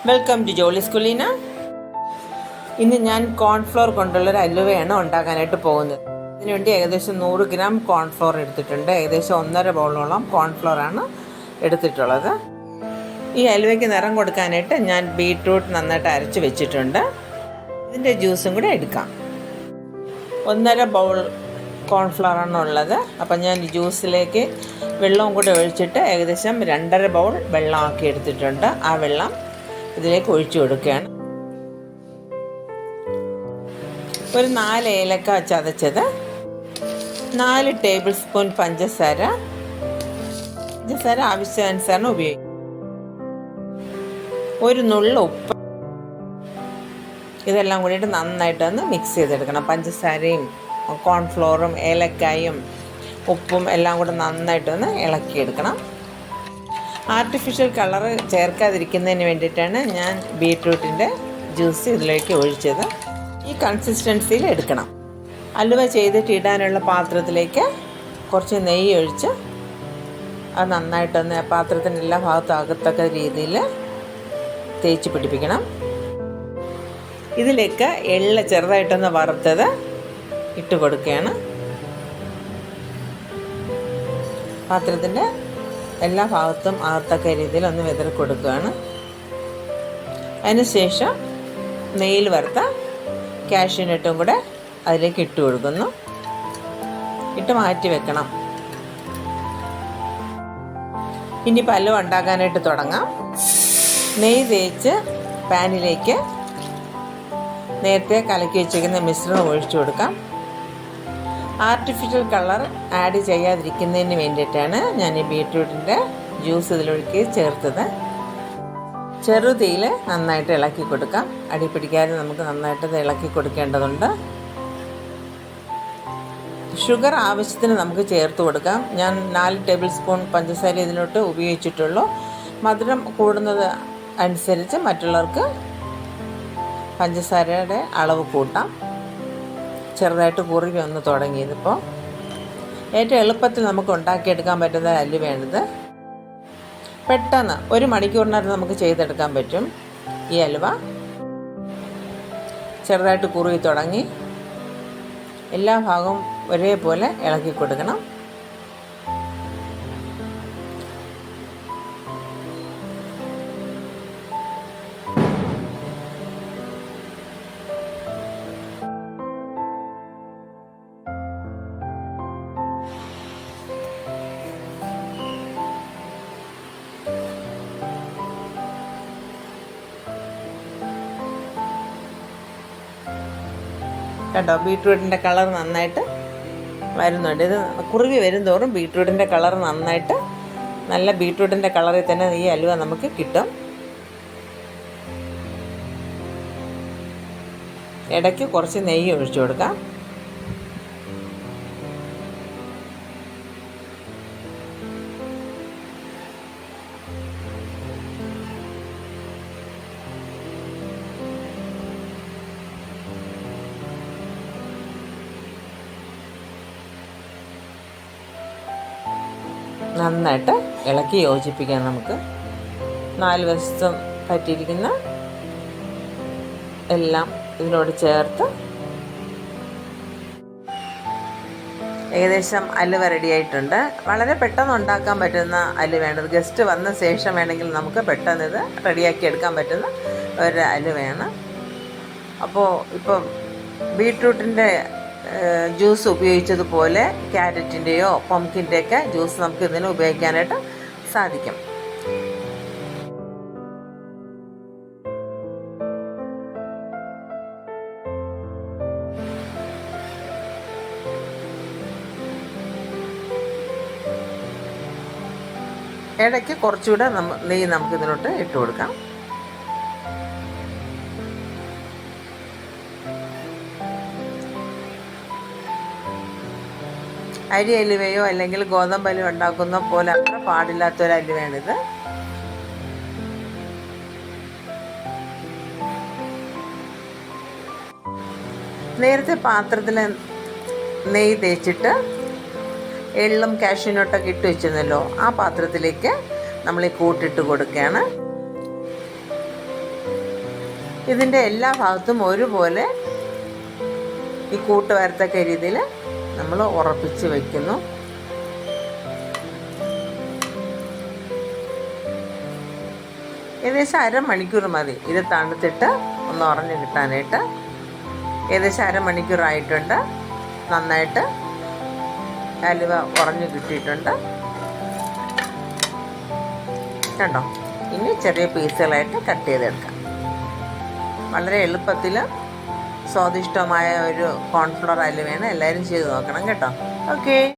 Welcome to ജോളിസ് കുലീന. ഇന്ന് ഞാൻ cornflour കൊണ്ടുള്ളൊരു അലുവയാണ് ഉണ്ടാക്കാനായിട്ട് പോകുന്നത്. ഇതിനുവേണ്ടി ഏകദേശം 100 ഗ്രാം കോൺഫ്ലോർ എടുത്തിട്ടുണ്ട്. ഏകദേശം 1.5 ബൗളോളം കോൺഫ്ലോറാണ് എടുത്തിട്ടുള്ളത്. ഈ അലുവയ്ക്ക് നിറം കൊടുക്കാനായിട്ട് ഞാൻ ബീട്രൂട്ട് നന്നായിട്ട് അരച്ച് വെച്ചിട്ടുണ്ട്. ഇതിൻ്റെ ജ്യൂസും കൂടെ എടുക്കാം. 1.5 ബൗൾ കോൺഫ്ലവറാണ് ഉള്ളത്. അപ്പം ഞാൻ ജ്യൂസിലേക്ക് വെള്ളവും കൂടെ ഒഴിച്ചിട്ട് ഏകദേശം 2.5 ബൗൾ വെള്ളം ആക്കി എടുത്തിട്ടുണ്ട്. ആ വെള്ളം ഇതിലേക്ക് ഒഴിച്ചു കൊടുക്കുകയാണ്. ഒരു 4 ഏലക്ക ചതച്ചത്, 4 ടേബിൾ സ്പൂൺ പഞ്ചസാര ആവശ്യാനുസരണം ഉപയോഗിക്കും. ഒരു നുള്ള ഉപ്പ്. ഇതെല്ലാം കൂടിയിട്ട് നന്നായിട്ടൊന്ന് മിക്സ് ചെയ്തെടുക്കണം. പഞ്ചസാരയും കോൺഫ്ലോറും ഏലക്കായും ഉപ്പും എല്ലാം കൂടെ നന്നായിട്ടൊന്ന് ഇളക്കിയെടുക്കണം. ആർട്ടിഫിഷ്യൽ കളർ ചേർക്കാതിരിക്കുന്നതിന് വേണ്ടിയിട്ടാണ് ഞാൻ ബീട്രൂട്ടിൻ്റെ ജ്യൂസ് ഇതിലേക്ക് ഒഴിച്ചത്. ഈ കൺസിസ്റ്റൻസിയിൽ എടുക്കണം. അലുവ ചെയ്തിട്ട് ഇടാനുള്ള പാത്രത്തിലേക്ക് കുറച്ച് നെയ്യ് ഒഴിച്ച് അത് നന്നായിട്ടൊന്ന് പാത്രത്തിൻ്റെ എല്ലാ ഭാഗത്തും ആകത്തക്ക രീതിയിൽ തേച്ച് പിടിപ്പിക്കണം. ഇതിലേക്ക് എള്ള ചെറുതായിട്ടൊന്ന് വറുത്തത് ഇട്ട് കൊടുക്കുകയാണ്. പാത്രത്തിൻ്റെ എല്ലാ ഭാഗത്തും ആകത്തക്ക രീതിയിൽ ഒന്ന് വിതറി കൊടുക്കുകയാണ്. അതിനുശേഷം നെയ്യിൽ വറുത്ത കാഷ്യൂനട്ടും കൂടെ അതിലേക്ക് ഇട്ട് കൊടുക്കുന്നു. ഇട്ട് മാറ്റി വെക്കണം. ഇനി പല്ല് ഉണ്ടാക്കാനായിട്ട് തുടങ്ങാം. നെയ്യ് തേച്ച് പാനിലേക്ക് നേരത്തെ കലക്കി വെച്ചിരിക്കുന്ന മിശ്രിതം ഒഴിച്ചു കൊടുക്കാം. ആർട്ടിഫിഷ്യൽ കളർ ആഡ് ചെയ്യാതിരിക്കുന്നതിന് വേണ്ടിയിട്ടാണ് ഞാൻ ഈ ബീട്രൂട്ടിൻ്റെ ജ്യൂസ് ഇതിലൊഴുക്കി ചേർത്തത്. ചെറുതീയിൽ നന്നായിട്ട് ഇളക്കി കൊടുക്കാം. അടി പിടിക്കാതെ നമുക്ക് നന്നായിട്ട് ഇത് ഇളക്കി കൊടുക്കേണ്ടതുണ്ട്. ഷുഗർ ആവശ്യത്തിന് നമുക്ക് ചേർത്ത് കൊടുക്കാം. ഞാൻ 4 ടേബിൾ സ്പൂൺ പഞ്ചസാര ഇതിലോട്ട് ഉപയോഗിച്ചിട്ടുള്ളൂ. മധുരം കൂടുന്നത് അനുസരിച്ച് മറ്റുള്ളവർക്ക് പഞ്ചസാരയുടെ അളവ് കൂട്ടാം. ചെറുതായിട്ട് കുറുകി വന്ന് തുടങ്ങിയതിപ്പോൾ ഏറ്റവും എളുപ്പത്തിൽ നമുക്ക് ഉണ്ടാക്കിയെടുക്കാൻ പറ്റുന്ന അലുവയാണിത്. പെട്ടെന്ന് 1 മണിക്കൂറിനകത്ത് നമുക്ക് ചെയ്തെടുക്കാൻ പറ്റും ഈ അലുവ. ചെറുതായിട്ട് കുറുകി തുടങ്ങി. എല്ലാ ഭാഗവും ഒരേപോലെ ഇളക്കി കൊടുക്കണം. കേട്ടോ, ബീട്രൂട്ടിൻ്റെ കളർ നന്നായിട്ട് വരുന്നുണ്ട്. ഇത് കുറുകി വരും തോറും ബീട്രൂട്ടിൻ്റെ കളർ നന്നായിട്ട് നല്ല ബീട്രൂട്ടിൻ്റെ കളറിൽ തന്നെ ഈ അലുവ നമുക്ക് കിട്ടും. ഇടയ്ക്ക് കുറച്ച് നെയ്യ് ഒഴിച്ചു കൊടുക്കാം. നന്നായിട്ട് ഇളക്കി യോജിപ്പിക്കാം. നമുക്ക് 4 വശത്തും പറ്റിയിരിക്കുന്ന എല്ലാം ഇതിനോട് ചേർത്ത് ഏകദേശം അലുവ റെഡി ആയിട്ടുണ്ട്. വളരെ പെട്ടെന്ന് ഉണ്ടാക്കാൻ പറ്റുന്ന അലുവയാണ്. ഗസ്റ്റ് വന്ന ശേഷം വേണമെങ്കിൽ നമുക്ക് പെട്ടെന്ന് ഇത് റെഡിയാക്കി എടുക്കാൻ പറ്റുന്ന ഒരു അലുവയാണ്. അപ്പോൾ ഇപ്പം ബീട്രൂട്ടിൻ്റെ ജ്യൂസ് ഉപയോഗിച്ചതുപോലെ ക്യാരറ്റിൻ്റെയോ പംകിൻ്റെയൊക്കെ ജ്യൂസ് നമുക്ക് ഇതിന് ഉപയോഗിക്കാനായിട്ട് സാധിക്കും. ഇടയ്ക്ക് കുറച്ചുകൂടെ നെയ്യ് നമുക്കിതിനോട്ട് ഇട്ട് കൊടുക്കാം. അരി അലുവയോ അല്ലെങ്കിൽ ഗോതമ്പ് അലുവ ഉണ്ടാക്കുന്ന പോലെ അത്ര പാടില്ലാത്തൊരു അലുവയാണിത്. നേരത്തെ പാത്രത്തിൽ നെയ്യ് തേച്ചിട്ട് എള്ളും കാഷ്യൂനട്ടൊക്കെ ഇട്ട് വെച്ചിരുന്നല്ലോ, ആ പാത്രത്തിലേക്ക് നമ്മൾ ഈ കൂട്ടിട്ട് കൊടുക്കുകയാണ്. ഇതിൻ്റെ എല്ലാ ഭാഗത്തും ഒരുപോലെ ഈ കൂട്ട് വരത്തക്ക രീതിയിൽ നമ്മൾ ഉറപ്പിച്ച് വയ്ക്കുന്നു. ഏകദേശം അരമണിക്കൂർ മതി ഇത് തണുത്തിട്ട് ഒന്ന് ഉറഞ്ഞു കിട്ടാനായിട്ട്. ഏകദേശം അരമണിക്കൂറായിട്ടുണ്ട്. നന്നായിട്ട് അലുവ ഉറഞ്ഞു കിട്ടിയിട്ടുണ്ട് കണ്ടോ. ഇനി ചെറിയ പീസുകളായിട്ട് കട്ട് ചെയ്തെടുക്കാം. വളരെ എളുപ്പത്തിൽ സ്വാദിഷ്ടമായ ഒരു കോൺഫ്ലവർ അലുവയാണ്. എല്ലാവരും ചെയ്ത് നോക്കണം കേട്ടോ. ഓക്കേ.